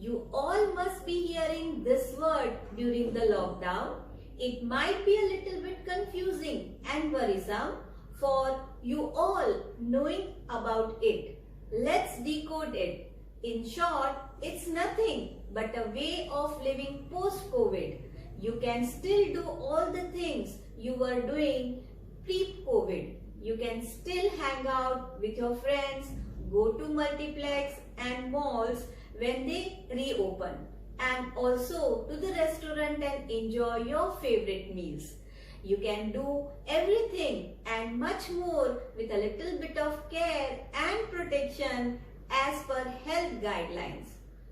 You all must be hearing this word during the lockdown. It might be a little bit confusing and worrisome for you all knowing about it. Let's decode it. In short, it's nothing but a way of living post-COVID. You can still do all the things you were doing pre-COVID. You can still hang out with your friends, go to multiplex and malls when they reopen, and also to the restaurant and enjoy your favorite meals. You can do everything and much more with a little bit of care and protection as per health guidelines.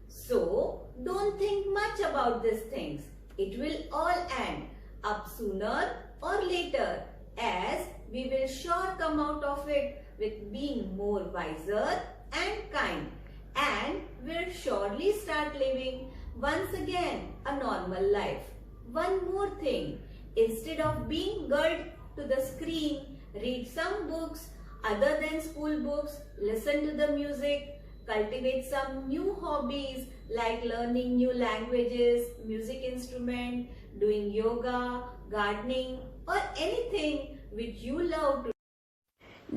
So, don't think much about these things. It will all end up sooner or later, as we will sure come out of it with being more wiser and kind, and will surely start living once again a normal life. One more thing, instead of being glued to the screen, read some books other than school books, listen to the music, cultivate some new hobbies like learning new languages, music instrument, doing yoga, gardening, or anything which you love to.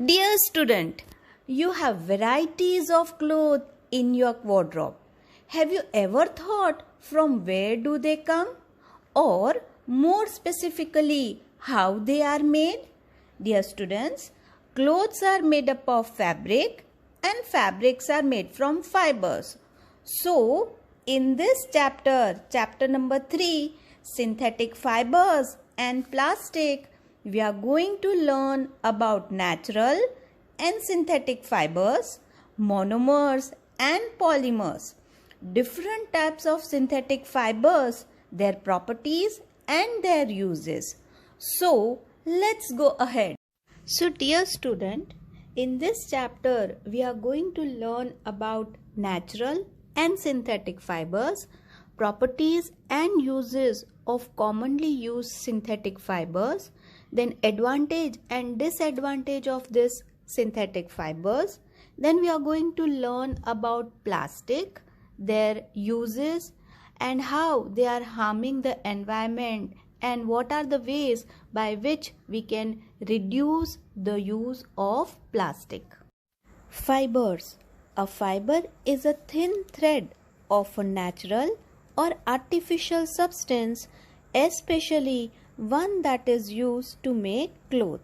Dear student, you have varieties of clothes in your wardrobe. Have you ever thought from where do they come? Or more specifically, how they are made? Dear students, clothes are made up of fabric and fabrics are made from fibers. So, in this chapter number 3, synthetic fibers and plastic, we are going to learn about natural and synthetic fibers, monomers and polymers, different types of synthetic fibers, their properties and their uses. So, let's go ahead. So, dear student, in this chapter, we are going to learn about natural and synthetic fibers, properties and uses of commonly used synthetic fibers, then advantage and disadvantage of this synthetic fibers. Then we are going to learn about plastic, their uses and how they are harming the environment, and what are the ways by which we can reduce the use of plastic. Fibers. A fiber is a thin thread of a natural or artificial substance, especially one that is used to make cloth.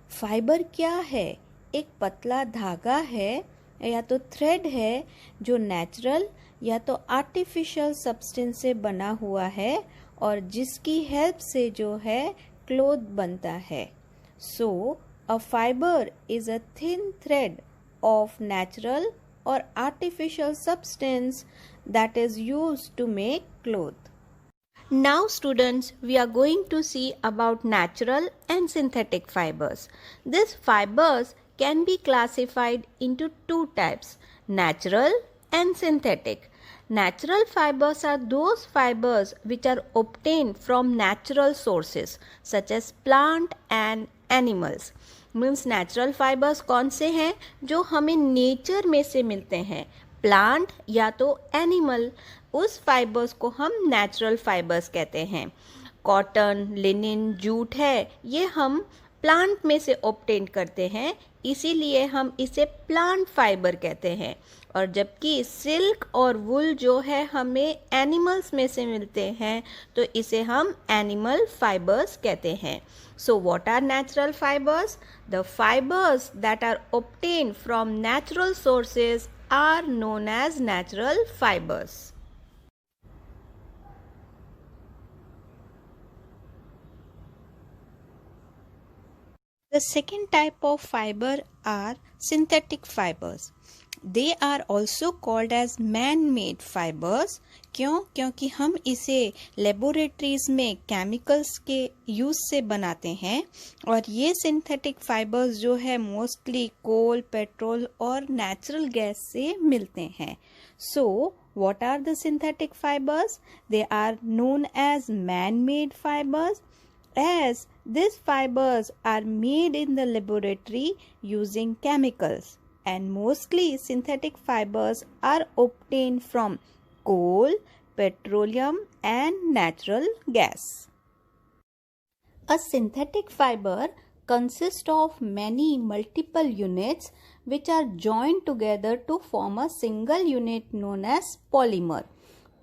Fibre क्या है? एक पतला धागा है या तो thread है जो नेचुरल या तो आर्टिफिशियल सब्सटेंस से बना हुआ है और जिसकी हेल्प से जो है क्लोथ बनता है. So a fibre is a thin thread of natural or artificial substance that is used to make cloth. Now students, we are going to see about natural and synthetic fibers. These fibers can be classified into two types, natural and synthetic. Natural fibers are those fibers which are obtained from natural sources such as plant and animals. Means natural fibres कौन से हैं? जो हमें nature में से मिलते हैं, plant या तो एनिमल, उस फाइबर्स को हम नेचुरल फाइबर्स कहते हैं. कॉटन, लिनिन, जूट है, ये हम प्लांट में से ऑब्टेन करते हैं, इसीलिए हम इसे प्लांट फाइबर कहते हैं. और जबकि सिल्क और वुल जो है हमें एनिमल्स में से मिलते हैं, तो इसे हम एनिमल फाइबर्स कहते हैं. So what are natural fibers? The fibers that are obtained from natural sources are known as natural fibers. The second type of fiber are synthetic fibers. They are also called as man-made fibers. क्यों? क्योंकि हम इसे laboratories में chemicals के use से बनाते हैं और ये सिंथेटिक फाइबर्स जो है मोस्टली कोल, पेट्रोल और नेचुरल गैस से मिलते हैं. So what are the synthetic fibres? They are known as man made fibres as these fibers are made in the laboratory using chemicals, and mostly synthetic fibers are obtained from coal, petroleum, and natural gas. A synthetic fiber consists of many multiple units which are joined together to form a single unit known as polymer.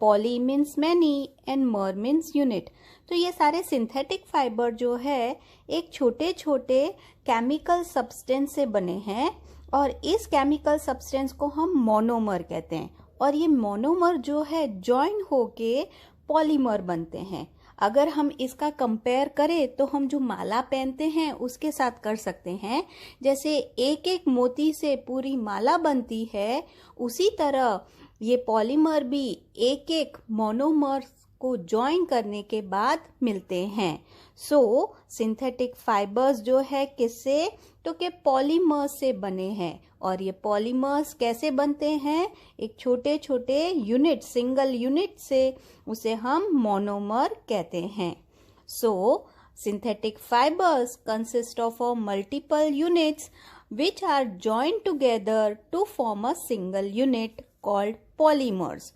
Poly means many and mer means unit. तो ये सारे synthetic fibre जो है एक छोटे छोटे chemical substance से बने हैं और इस केमिकल सब्सटेंस को हम मोनोमर कहते हैं और ये मोनोमर जो है जॉइन होके पॉलीमर बनते हैं. अगर हम इसका कंपेयर करें तो हम जो माला पहनते हैं उसके साथ कर सकते हैं. जैसे एक एक मोती से पूरी माला बनती है उसी तरह ये पॉलीमर भी एक एक मोनोमर को ज्वाइन करने के बाद मिलते हैं. सो सिंथेटिक फाइबर्स जो है किससे तो के पॉलीमर्स से बने हैं और ये पॉलीमर्स कैसे बनते हैं एक छोटे छोटे यूनिट सिंगल यूनिट से उसे हम मोनोमर कहते हैं. So synthetic fibres consist of a multiple units which are joined together to form a single unit called polymers.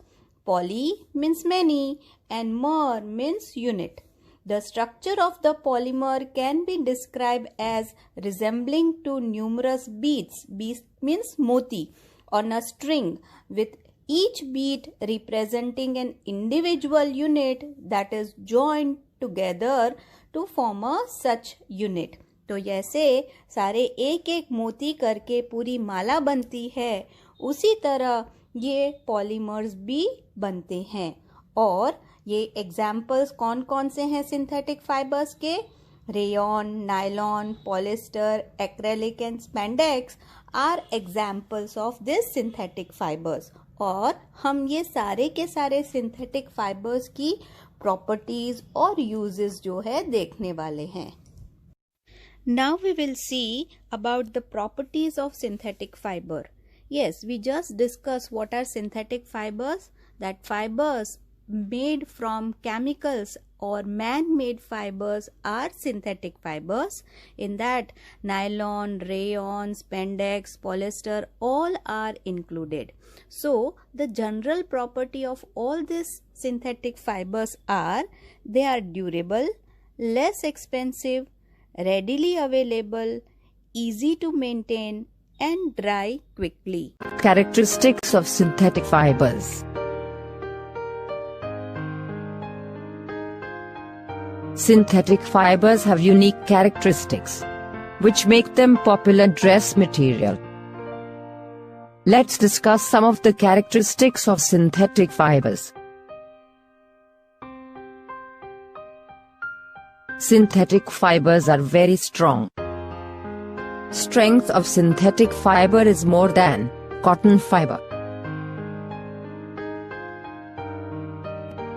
Poly means many and mer means unit. The structure of the polymer can be described as resembling to numerous beads. Beads means moti on a string with each bead representing an individual unit that is joined together to form a such unit. तो जैसे सारे एक एक मोती करके पूरी माला बनती है उसी तरह ये पॉलीमर्स भी बनते हैं. और ये एग्जाम्पल्स कौन कौन से हैं सिंथेटिक फाइबर्स के? Rayon, nylon, polyester, acrylic and spandex are examples of this synthetic fibres. और हम ये सारे के सारे सिंथेटिक फाइबर्स की प्रॉपर्टीज और यूजेस जो है देखने वाले हैं. Now we will see about the properties of synthetic fiber. Yes, we just discussed what are synthetic fibers. That fibers made from chemicals or man-made fibers are synthetic fibers. In that, nylon, rayon, spandex, polyester all are included. So, the general property of all these synthetic fibers are they are durable, less expensive, readily available, easy to maintain and dry quickly. Characteristics of synthetic fibers. Synthetic fibers have unique characteristics which make them popular dress material. Let's discuss some of the characteristics of synthetic fibers. Synthetic fibers are very strong. Strength of synthetic fiber is more than cotton fiber.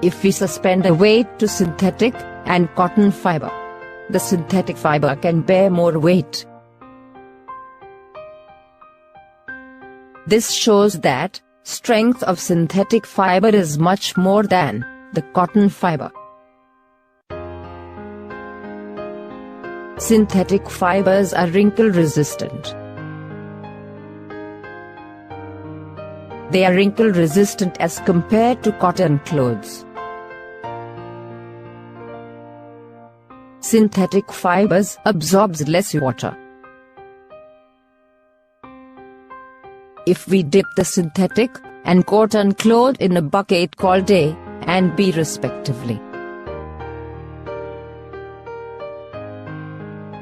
If we suspend a weight to synthetic and cotton fiber, the synthetic fiber can bear more weight. This shows that strength of synthetic fiber is much more than the cotton fiber. Synthetic fibers are wrinkle resistant. They are wrinkle resistant as compared to cotton clothes. Synthetic fibers absorbs less water. If we dip the synthetic and cotton cloth in a bucket called A and B respectively,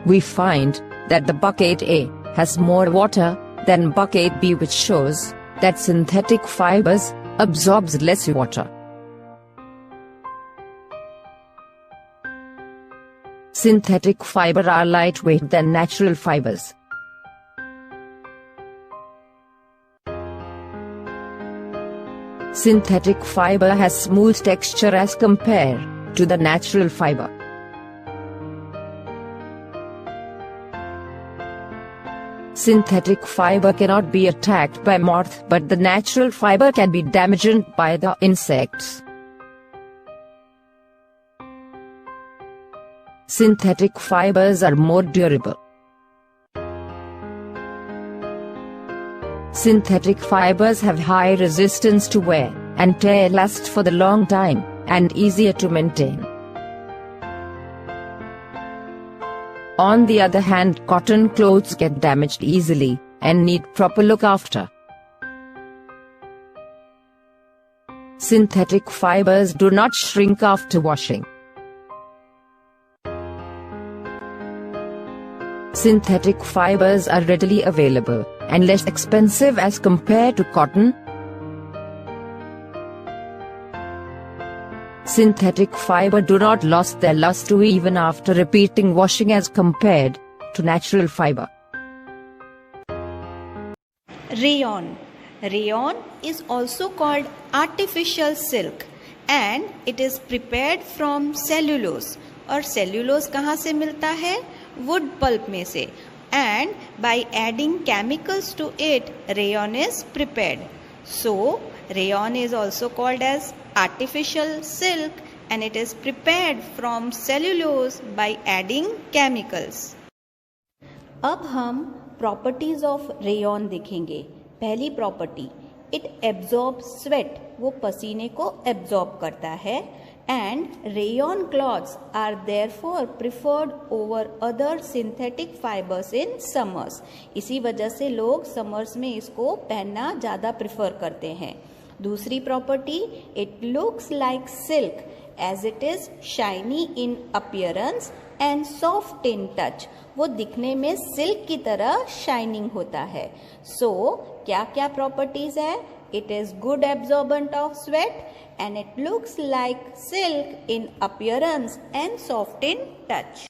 we find that the bucket A has more water than bucket B, which shows that synthetic fibers absorbs less water. Synthetic fiber are lightweight than natural fibers. Synthetic fiber has smooth texture as compared to the natural fiber. Synthetic fiber cannot be attacked by moth, but the natural fiber can be damaged by the insects. Synthetic fibers are more durable. Synthetic fibers have high resistance to wear. and tear last for the long time, and easier to maintain. On the other hand, cotton clothes get damaged easily, and need proper look after. Synthetic fibers do not shrink after washing. Synthetic fibers are readily available, and less expensive as compared to cotton. Synthetic fiber do not lose their luster even after repeating washing as compared to natural fiber. Rayon. Rayon is also called artificial silk and it is prepared from cellulose. और cellulose कहाँ से मिलता है? Wood pulp में से. And by adding chemicals to it, rayon is prepared. So, rayon is also called as artificial silk and it is prepared from cellulose by adding chemicals. अब हम properties of rayon देखेंगे. पहली property, it absorb sweat, वो पसीने को absorb करता है. And rayon clothes are therefore preferred over other synthetic fibres in summers. इसी वजह से लोग समर्स में इसको पहनना ज़्यादा प्रिफर करते हैं. दूसरी property, it looks like silk as it is shiny in appearance and soft in touch. वो दिखने में सिल्क की तरह शाइनिंग होता है. सो क्या क्या प्रॉपर्टीज है? It is good absorbent of sweat and it looks like silk in appearance and soft in touch.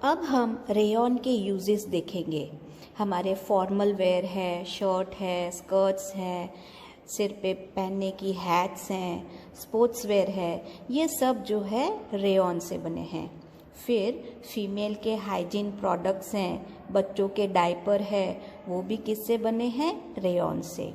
अब हम रेयॉन के यूजेस देखेंगे. हमारे फॉर्मल वेयर है, शर्ट है, स्कर्ट्स हैं, सिर पे पहनने की हैट्स हैं, स्पोर्ट्स वेयर है, ये सब जो है रेयॉन से बने हैं. फिर फीमेल के हाइजीन प्रोडक्ट्स हैं, बच्चों के डायपर है, वो भी किससे बने हैं? रेयॉन से.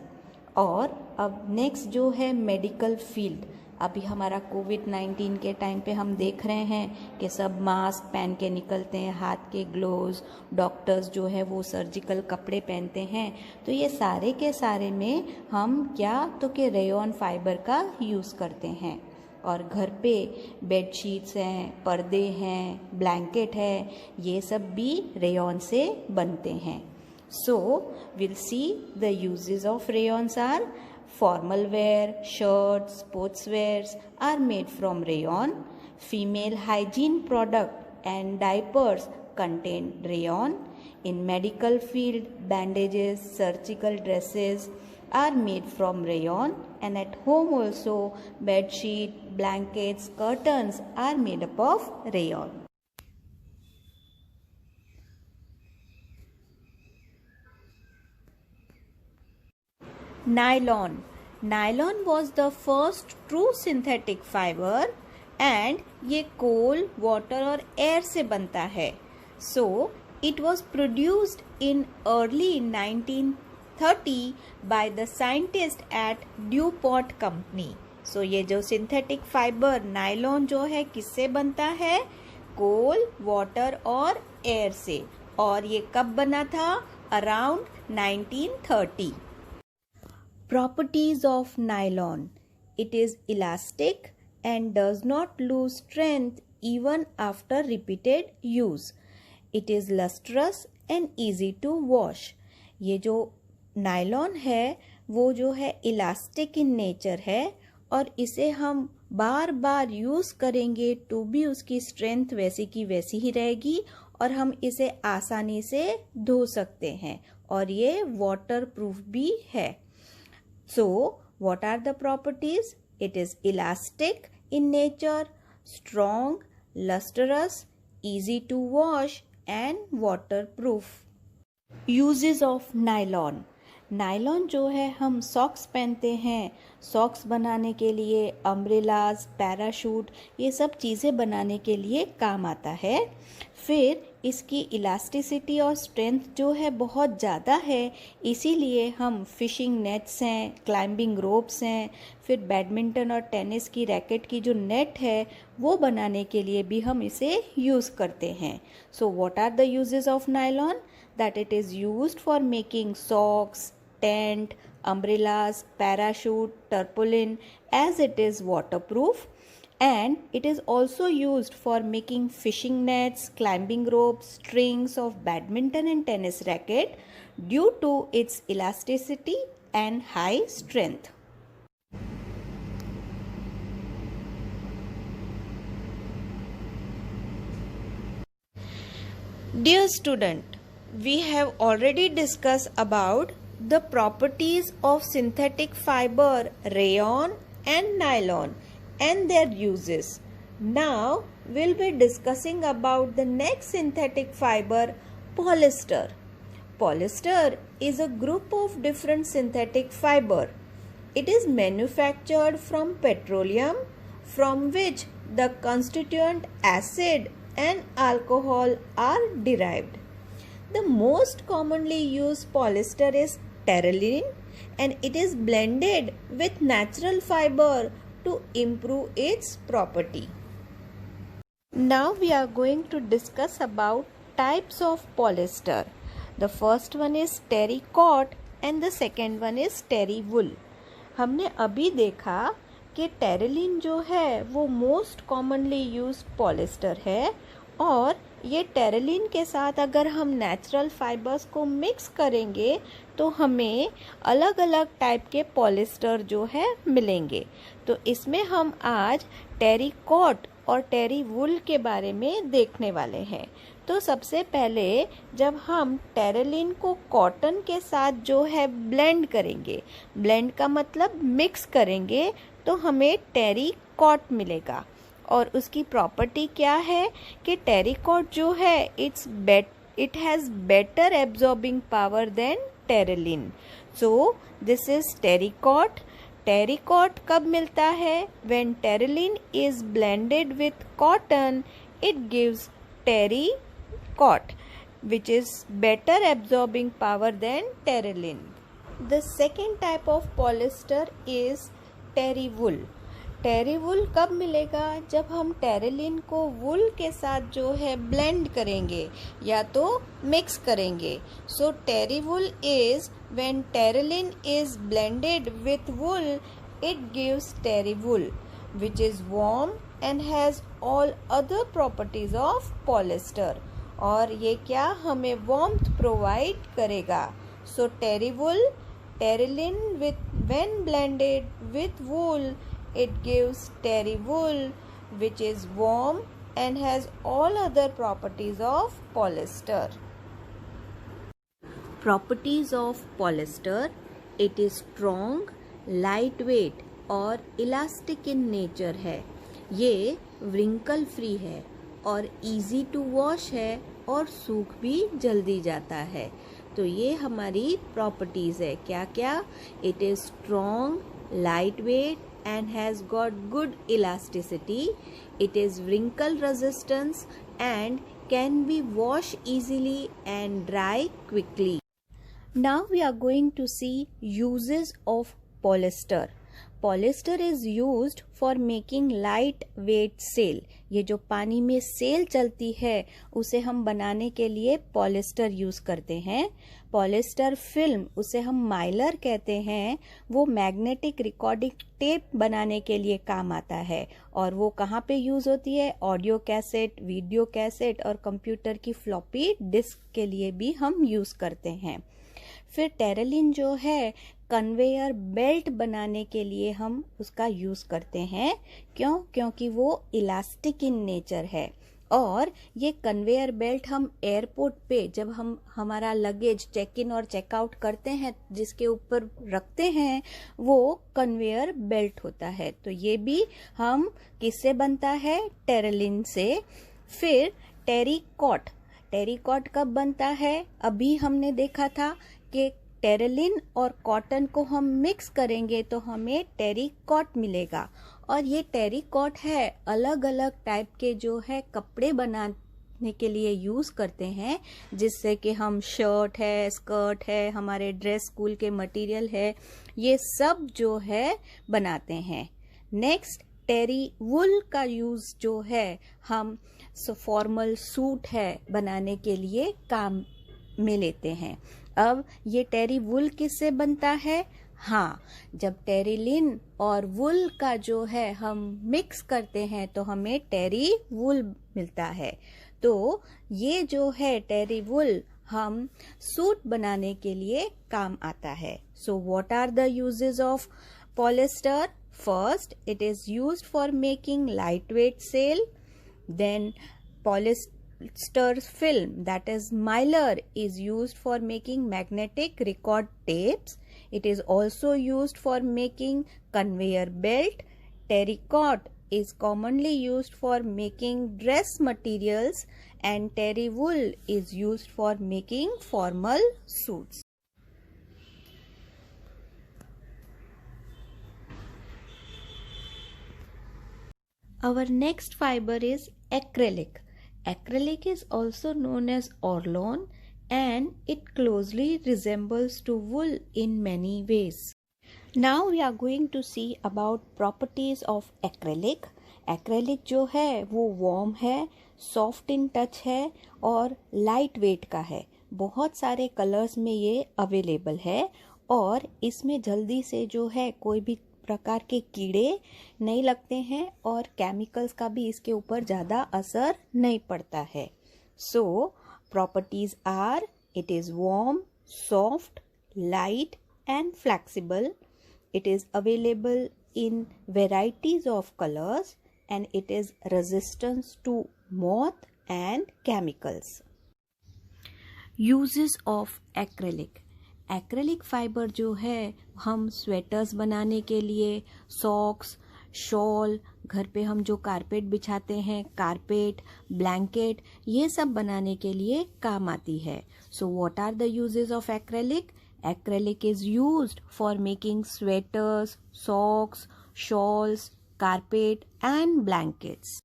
और अब नेक्स्ट जो है मेडिकल फील्ड. अभी हमारा कोविड-19 के टाइम पे हम देख रहे हैं कि सब मास्क पहन के निकलते हैं, हाथ के ग्लोव्स, डॉक्टर्स जो है वो सर्जिकल कपड़े पहनते हैं. तो ये सारे के सारे में हम क्या तो कि रेयॉन फाइबर का यूज़ करते हैं. और घर पे बेडशीट्स हैं, पर्दे हैं, ब्लैंकेट है, ये सब भी रेयॉन से बनते हैं. So will see the uses of rayons are formal wear, shirts, sportswears are made from rayon. Female hygiene product and diapers contain rayon. In medical field, bandages, surgical dresses are made from rayon. And at home also, bed sheet, blankets, curtains are made up of rayon. Nylon. Nylon was the first true synthetic fiber and ये coal, water और air से बनता है. So it was produced in early 1930 by the scientist at DuPont company. So ये जो synthetic fiber nylon जो है किससे बनता है? coal, water और air से. और ये कब बना था? Around 1930. Properties of nylon. It is elastic and does not lose strength even after repeated use. It is lustrous and easy to wash. ये जो nylon है वो जो है elastic in nature है और इसे हम बार बार यूज़ करेंगे तो भी उसकी स्ट्रेंथ वैसी की वैसी ही रहेगी और हम इसे आसानी से धो सकते हैं और ये वाटर प्रूफ भी है. So, what are the properties? It is elastic in nature, strong, lustrous, easy to wash and waterproof. Uses of nylon. Nylon जो है हम सॉक्स पहनते हैं, सॉक्स बनाने के लिए, अम्ब्रेलाज, पैराशूट, ये सब चीज़ें बनाने के लिए काम आता है. फिर इसकी इलास्टिसिटी और स्ट्रेंथ जो है बहुत ज़्यादा है, इसीलिए हम फिशिंग नेट्स हैं, क्लाइंबिंग रोप्स हैं, फिर बैडमिंटन और टेनिस की रैकेट की जो नेट है वो बनाने के लिए भी हम इसे यूज़ करते हैं. So what are the uses of nylon? That it is used for making socks, tent, umbrellas, parachute, tarpaulin, as it is waterproof. And it is also used for making fishing nets, climbing ropes, strings of badminton and tennis racket due to its elasticity and high strength. Dear student, we have already discussed about the properties of synthetic fiber, rayon and nylon and their uses. Now we'll be discussing about the next synthetic fiber, polyester. Polyester is a group of different synthetic fiber. It is manufactured from petroleum, from which the constituent acid and alcohol are derived. The most commonly used polyester is terephthalene, and it is blended with natural fiber to improve its property. Now we are going to discuss about types of polyester. The first one is terrycot and the second one is terry wool. हमने अभी देखा कि terylene जो है वो most commonly used polyester है, और ये टेरेलिन के साथ अगर हम नेचुरल फाइबर्स को मिक्स करेंगे तो हमें अलग अलग टाइप के पॉलिस्टर जो है मिलेंगे। तो इसमें हम आज टेरिकॉट और टेरी वुल के बारे में देखने वाले हैं। तो सबसे पहले जब हम टेरेलिन को कॉटन के साथ जो है ब्लेंड करेंगे, ब्लेंड का मतलब मिक्स करेंगे, तो हमें टेरिकॉट मिलेगा। और उसकी प्रॉपर्टी क्या है कि टेरिकॉट जो है it has better absorbing power than terylene. So this is terrycot. Terrycot कब मिलता है? When terylene is blended with cotton it gives terrycot which is better absorbing power than terephthalene. The second type of polyester is terry wool. टेरी वुल कब मिलेगा? जब हम terylene को वुल के साथ जो है ब्लेंड करेंगे या तो मिक्स करेंगे। So terry wool is when terylene is blended with wool it gives terry wool which is warm and has all other properties of polyester, और ये क्या हमें warmth provide करेगा। So terry wool, terylene when blended with wool it gives terry wool which is warm and has all other properties of polyester. Properties of polyester: it is strong, lightweight और elastic in nature है, ये wrinkle free है और easy to wash है और सूख भी जल्दी जाता है। तो ये हमारी प्रॉपर्टीज है। क्या क्या? It is strong, light weight and has got good elasticity, it is wrinkle resistance and can be wash easily and dry quickly. Now we are going to see uses of polyester. Polyester is used for making light weight sail. ये जो पानी में cell चलती है उसे हम बनाने के लिए पॉलिस्टर यूज करते हैं। पॉलिस्टर फिल्म, उसे हम माइलर कहते हैं, वो मैग्नेटिक रिकॉर्डिंग टेप बनाने के लिए काम आता है। और वो कहाँ पे यूज होती है? ऑडियो कैसेट, वीडियो कैसेट और कंप्यूटर की फ्लॉपी डिस्क के लिए भी हम यूज करते हैं। फिर टेरेलिन जो है कन्वेयर बेल्ट बनाने के लिए हम उसका यूज करते हैं। क्यों? क्योंकि वो इलास्टिक इन नेचर है। और ये कन्वेयर बेल्ट हम एयरपोर्ट पे जब हम हमारा लगेज चेक इन और चेकआउट करते हैं जिसके ऊपर रखते हैं वो कन्वेयर बेल्ट होता है। तो ये भी हम किससे बनता है? टेरेलिन से। फिर टेरिकॉट, टेरिकॉट कब बनता है? अभी हमने देखा था कि टेरेलिन और कॉटन को हम मिक्स करेंगे तो हमें टेरिकॉट मिलेगा। और ये टेरिकॉट है अलग अलग टाइप के जो है कपड़े बनाने के लिए यूज करते हैं, जिससे कि हम शर्ट है, स्कर्ट है, हमारे ड्रेस स्कूल के मटेरियल है, ये सब जो है बनाते हैं। नेक्स्ट टेरी वुल का यूज जो है हम फॉर्मल सूट है बनाने के लिए काम में लेते हैं। अब ये टेरी वुल किससे बनता है? हाँ, जब टेरिलिन और वुल का जो है हम मिक्स करते हैं तो हमें टेरी वुल मिलता है। तो ये जो है टेरी वुल हम सूट बनाने के लिए काम आता है। So what are the uses of polyester? First, it is used for making lightweight sail. Then polyester film, that is mylar, is used for making magnetic record tapes. It is also used for making conveyor belt. Terracotta is commonly used for making dress materials, and terry wool is used for making formal suits. Our next fiber is acrylic. Acrylic is also known as Orlon, and it closely resembles to wool in many ways. Now we are going to see about properties of acrylic. Acrylic जो है वो warm है, soft in touch है और light weight का है. बहुत सारे colors में ये available है और इसमें जल्दी से जो है कोई भी प्रकार के कीड़े नहीं लगते हैं और केमिकल्स का भी इसके ऊपर ज़्यादा असर नहीं पड़ता है. So properties are, it is warm, soft, light and flexible. It is available in varieties of colours and it is resistance to moth and chemicals. Uses of acrylic. Acrylic fibre जो है हम स्वेटर्स बनाने के लिए, socks, shawl, घर पे हम जो कारपेट बिछाते हैं, कारपेट, ब्लैंकेट, ये सब बनाने के लिए काम आती है. So what are the uses of acrylic? Acrylic is used for making sweaters, socks, shawls, carpet and blankets.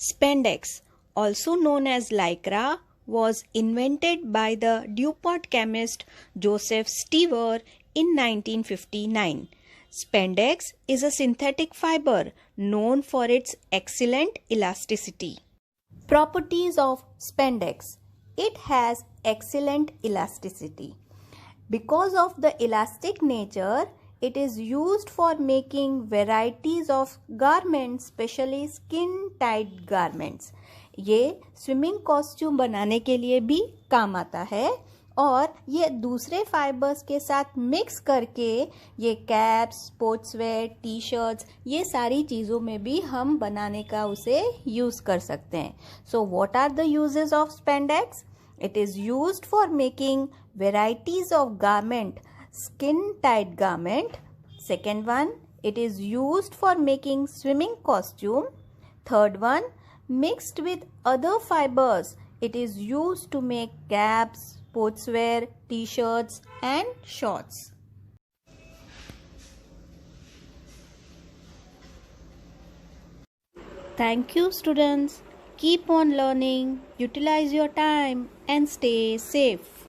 Spandex, also known as lycra, was invented by the DuPont chemist Joseph Stiver in 1959. Spandex is a synthetic fiber known for its excellent elasticity. Properties of spandex. It has excellent elasticity. Because of the elastic nature, it is used for making varieties of garments, especially skin tight garments. ये swimming costume बनाने के लिए भी काम आता है और ये दूसरे फाइबर्स के साथ मिक्स करके ये कैप्स, स्पोर्ट्सवेयर, टी शर्ट्स, ये सारी चीज़ों में भी हम बनाने का उसे यूज़ कर सकते हैं. So what are the uses of spandex? It is used for making varieties of garment, skin tight garment. Second one, it is used for making swimming costume. Third one, mixed with other fibers, it is used to make caps, sportswear, t-shirts and shorts. Thank you students. Keep on learning, utilize your time and stay safe.